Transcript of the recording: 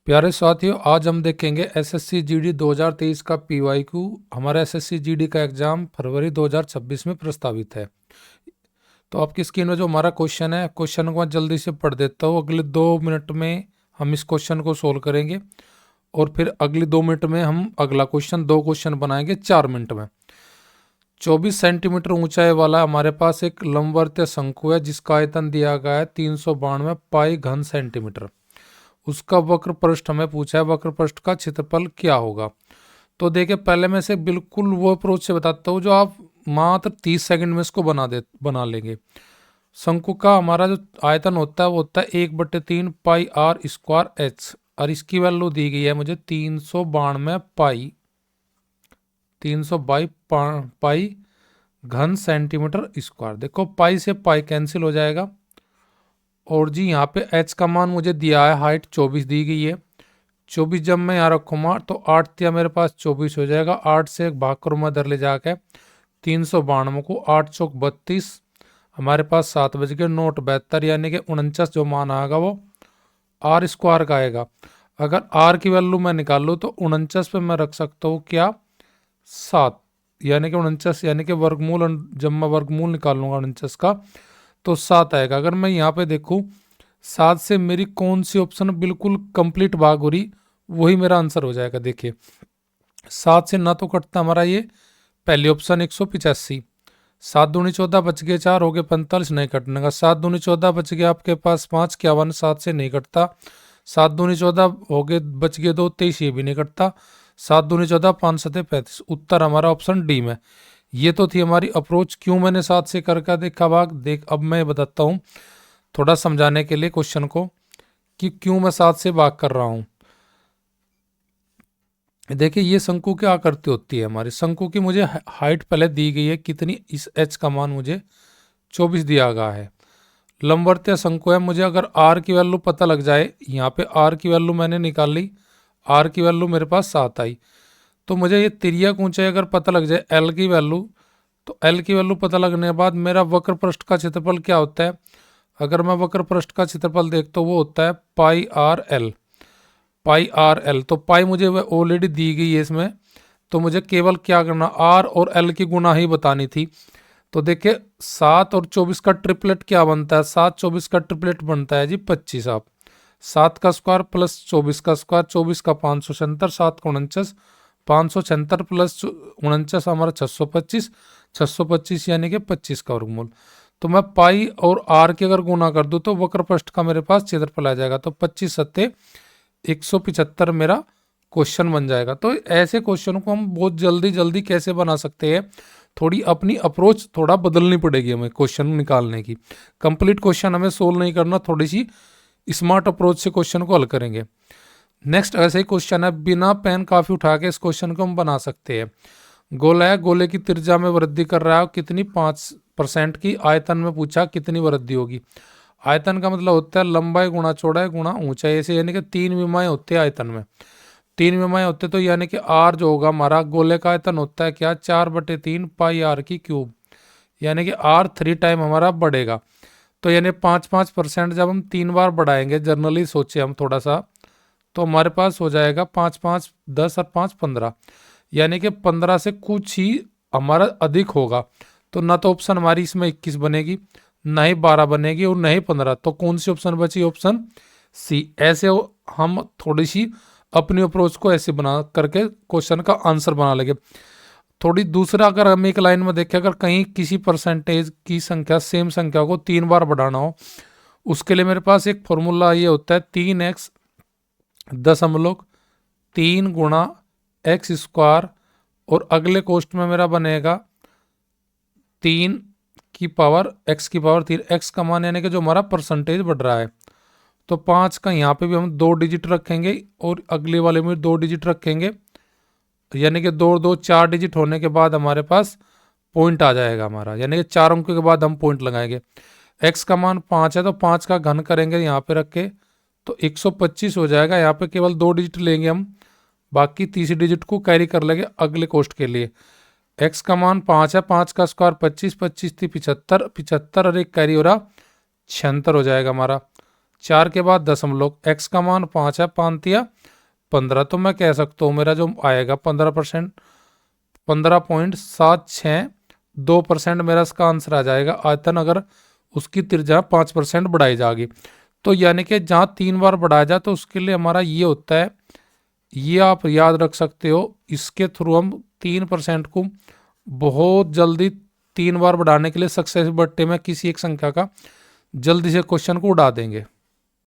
प्यारे साथियों, आज हम देखेंगे एसएससी जीडी 2023 का पीवाईक्यू। हमारा एसएससी जीडी का एग्जाम फरवरी 2026 में प्रस्तावित है। तो आपकी स्क्रीन में जो हमारा क्वेश्चन है, क्वेश्चन को मैं जल्दी से पढ़ देता हूँ। अगले 2 मिनट में हम इस क्वेश्चन को सोल्व करेंगे और फिर अगले 2 मिनट में हम अगला क्वेश्चन, 2 क्वेश्चन बनाएंगे 4 मिनट में। 24 सेंटीमीटर ऊंचाई वाला हमारे पास एक लंबवर्तीय शंकु है जिसका आयतन दिया गया है 392 पाई घन सेंटीमीटर। उसका वक्र पृष्ठ हमें पूछा है, वक्र पृष्ठ का क्षेत्रफल क्या होगा। तो देखिए, पहले मैं से बिल्कुल वो अप्रोच से बताता हूँ जो आप मात्र 30 सेकंड में इसको बना लेंगे। शंकु का हमारा जो आयतन होता है वो होता है 1/3 पाई आर स्क्वायर एच, और इसकी वैल्यू दी गई है मुझे 392 पाई घन सेंटीमीटर स्क्वायर। देखो, पाई से पाई कैंसिल हो जाएगा, और जी यहाँ पे h का मान मुझे दिया है, हाइट 24 दी गई है। 24 जब मैं यहाँ रखूँगा तो 8 दिया मेरे पास 24 हो जाएगा। 8 से एक भाग करूँगा इधर ले जाके, 392 को 8 चौक 32, हमारे पास 7 बज गए 9 72, यानी कि 49 जो मान आएगा वो आर स्क्वायर का आएगा। अगर आर की वैल्यू मैं निकालूँ तो 49 पे मैं रख सकता हूँ क्या, 7, यानी कि 49, यानी कि वर्गमूल, जब मैं वर्गमूल निकालूंगा 49 का तो 7 आएगा। अगर मैं यहाँ पे देखूँ 7 से मेरी कौन सी ऑप्शन बिल्कुल कंप्लीट भाग हो रही, वही मेरा आंसर हो जाएगा। देखिए, 7 से ना तो कटता हमारा ये पहली ऑप्शन 185, 7 दूनी 14 बच गए 4 हो गए 45, नहीं कटने का। 7 दूनी 14 बच गया आपके पास 5, 51, 7 से नहीं कटता। 7 दूनी 14 हो गए, बच गए 2, 23, ये भी नहीं कटता। 7 दूनी 14, 5 7 35, उत्तर हमारा ऑप्शन डी में। ये तो थी हमारी अप्रोच। क्यों मैंने 7 से करके देखा भाग, देख अब मैं बताता हूँ थोड़ा समझाने के लिए क्वेश्चन को कि क्यों मैं 7 से भाग कर रहा हूँ। देखिए, ये शंकु की आकृति होती है हमारी। शंकु की मुझे हाइट पहले दी गई है कितनी, इस एच का मान मुझे 24 दिया गया है। लंबवर्तीय शंकु है, मुझे अगर आर की वैल्यू पता लग जाए, यहाँ पे आर की वैल्यू मैंने निकाल ली, आर की वैल्यू मेरे पास 7 आई। तो मुझे ये तिर्यक ऊंचाई अगर पता लग जाए एल की वैल्यू, तो एल की वैल्यू पता लगने के बाद मेरा वक्र पृष्ठ का क्षेत्रफल क्या होता है। अगर मैं वक्र पृष्ठ का क्षेत्रफल देखता हूँ वो होता है पाई आर एल। पाई आर एल, तो पाई मुझे ऑलरेडी दी गई है इसमें, तो मुझे केवल क्या करना, आर और एल की गुणा ही बतानी थी। तो देखिए, 7 और 24 का ट्रिपलेट क्या बनता है, 7 24 का ट्रिपलेट बनता है जी 25। आप 7 का स्क्वायर प्लस 24 का स्क्वायर, 24 का 576, 7 का 49, 576 प्लस 49 हमारा 625, 625 यानी कि 25 का वर्गमूल। तो मैं पाई और आर की अगर गुना कर दूं तो वक्र पृष्ठ का मेरे पास क्षेत्रफल आ जाएगा। तो 25 सत्ते 175 मेरा क्वेश्चन बन जाएगा। तो ऐसे क्वेश्चन को हम बहुत जल्दी जल्दी कैसे बना सकते हैं, थोड़ी अपनी अप्रोच थोड़ा बदलनी पड़ेगी हमें क्वेश्चन निकालने की। कंप्लीट क्वेश्चन हमें सोल्व नहीं करना, थोड़ी सी स्मार्ट अप्रोच से क्वेश्चन को हल करेंगे। नेक्स्ट ऐसे ही क्वेश्चन है, बिना पेन काफी उठा के इस क्वेश्चन को हम बना सकते हैं। गोला है, गोले की त्रिज्या में वृद्धि कर रहा है, कितनी 5% की। आयतन में पूछा कितनी वृद्धि होगी। आयतन का मतलब होता है लंबाई गुणा चौड़ाई गुणा ऊंचाई, ऐसे यानी कि 3 विमाएं होते हैं आयतन में। 3 विमाएं होते तो यानी कि आर जो होगा हमारा, गोले का आयतन होता है क्या, 4/3 पाई आर की क्यूब, यानी कि आर 3 टाइम हमारा बढ़ेगा। तो यानी 5-5% जब हम 3 बार बढ़ाएंगे, जनरली सोचे हम थोड़ा सा, तो हमारे पास हो जाएगा 5-5 10 और 5 15, यानी कि 15 से कुछ ही हमारा अधिक होगा। तो ना तो ऑप्शन हमारी इसमें 21 बनेगी, ना ही 12 बनेगी, और ना ही 15। तो कौन सी ऑप्शन बची, ऑप्शन सी। ऐसे हम थोड़ी सी अपनी अप्रोच को ऐसे बना करके क्वेश्चन का आंसर बना लेंगे। थोड़ी दूसरा, अगर हम एक लाइन में देखें, अगर कहीं किसी परसेंटेज की संख्या, सेम संख्या को 3 बार बढ़ाना हो, उसके लिए मेरे पास एक फॉर्मूला ये होता है 3x दशमलव 3 गुणा एक्स स्क्वायर, और अगले क्वेश्चन में मेरा बनेगा 3 की पावर एक्स की पावर 3, एक्स का मान यानी कि जो हमारा परसेंटेज बढ़ रहा है। तो 5 का यहाँ पे भी हम 2 डिजिट रखेंगे और अगले वाले में 2 डिजिट रखेंगे, यानी कि 2 2 4 डिजिट होने के बाद हमारे पास पॉइंट आ जाएगा हमारा, यानी कि 4 अंकों के बाद हम पॉइंट लगाएंगे। एक्स का मान 5 है तो 5 का घन करेंगे यहाँ पे रख के, तो 125 हो जाएगा। यहाँ पे केवल 2 डिजिट लेंगे हम, बाकी तीसरी डिजिट को कैरी कर लेंगे अगले कोष्ट के लिए। एक्स का मान 5 है, 5 का स्क्वायर 25, 25 थी 75, 75 और एक कैरी हो रहा 76 हो जाएगा हमारा। 4 के बाद दशमलव, x का मान 5 है, 5 तिया 15, तो मैं कह सकता हूँ मेरा जो आएगा 15%, 15.762% मेरा इसका आंसर आ जाएगा। आयतन अगर उसकी त्रिज्या 5% बढ़ाई जाएगी, तो यानी कि जहाँ 3 बार बढ़ाया जाए तो उसके लिए हमारा ये होता है, ये आप याद रख सकते हो। इसके थ्रू हम 3% को बहुत जल्दी 3 बार बढ़ाने के लिए सक्सेसिव बट्टे में किसी एक संख्या का जल्दी से क्वेश्चन को उड़ा देंगे।